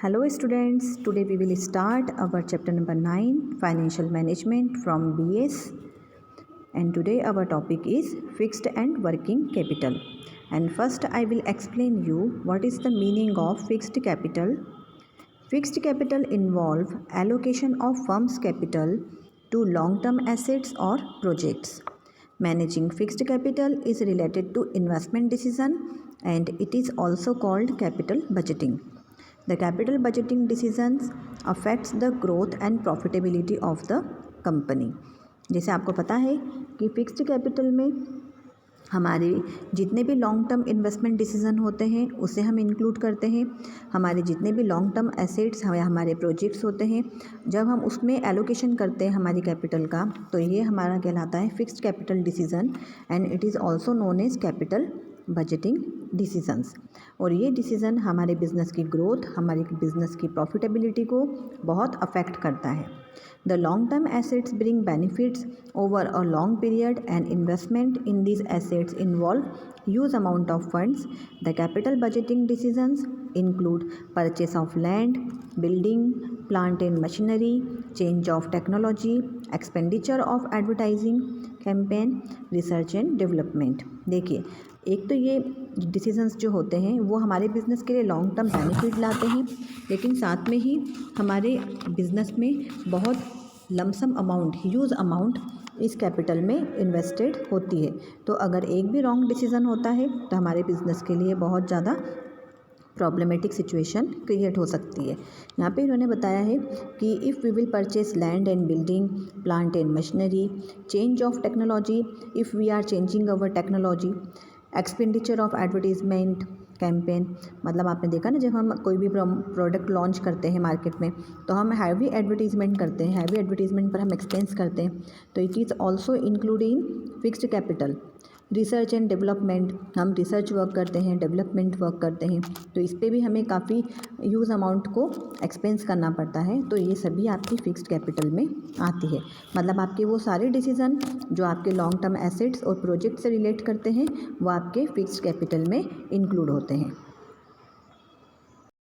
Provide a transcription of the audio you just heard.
Hello students, today we will start our chapter number 9 Financial Management from BS, and today our topic is Fixed and Working Capital. And first I will explain you what is the meaning of fixed capital. Fixed capital involve allocation of firm's capital to long-term assets or projects. Managing fixed capital is related to investment decision and it is also called capital budgeting. The capital budgeting decisions affects the growth and profitability of the company. जैसे आपको पता है कि fixed capital में हमारे जितने भी long term investment decision होते हैं उसे हम इंक्लूड करते हैं। हमारे जितने भी लॉन्ग टर्म एसेट्स हमारे प्रोजेक्ट्स होते हैं, जब हम उसमें एलोकेशन करते हैं हमारी कैपिटल का, तो ये हमारा कहलाता है fixed capital decision and it is also known as capital budgeting decisions. और ये डिसीज़न हमारे बिज़नेस की ग्रोथ, हमारे बिज़नेस की प्रॉफिटेबिलिटी को बहुत अफेक्ट करता है। The long term assets bring benefits over a long period and investment in these assets involve huge amount of funds. The capital budgeting decisions include purchase of land, building, plant and machinery, change of technology, expenditure of advertising campaign, research and development। देखिए, एक तो ये decisions जो होते हैं वो हमारे business के लिए लॉन्ग टर्म बेनिफिट लाते हैं, लेकिन साथ में ही हमारे बिज़नेस में बहुत लमसम अमाउंट, ह्यूज अमाउंट इस कैपिटल में इन्वेस्टेड होती है। तो अगर एक भी रॉन्ग डिसीज़न होता है तो हमारे बिज़नेस के लिए बहुत ज़्यादा प्रॉब्लमेटिक सिचुएशन क्रिएट हो सकती है। यहाँ पे इन्होंने बताया है कि if we will purchase land and building, plant and machinery, change of technology, if we are changing our technology, expenditure of advertisement campaign. मतलब आपने देखा ना, जब हम कोई भी प्रोडक्ट लॉन्च करते हैं मार्केट में तो हम हैवी एडवर्टीजमेंट करते हैं, हैवी एडवर्टीजमेंट पर हम एक्सपेंस करते हैं, तो it is also include in fixed capital. Research and development, हम रिसर्च वर्क करते हैं, डेवलपमेंट वर्क करते हैं, तो इस पे भी हमें काफ़ी ह्यूज अमाउंट को एक्सपेंस करना पड़ता है, तो ये सभी आपकी फिक्स्ड कैपिटल में आती है। मतलब आपके वो सारे डिसीजन जो आपके लॉन्ग टर्म एसेट्स और प्रोजेक्ट से रिलेट करते हैं वो आपके फिक्स्ड कैपिटल में इंक्लूड होते हैं।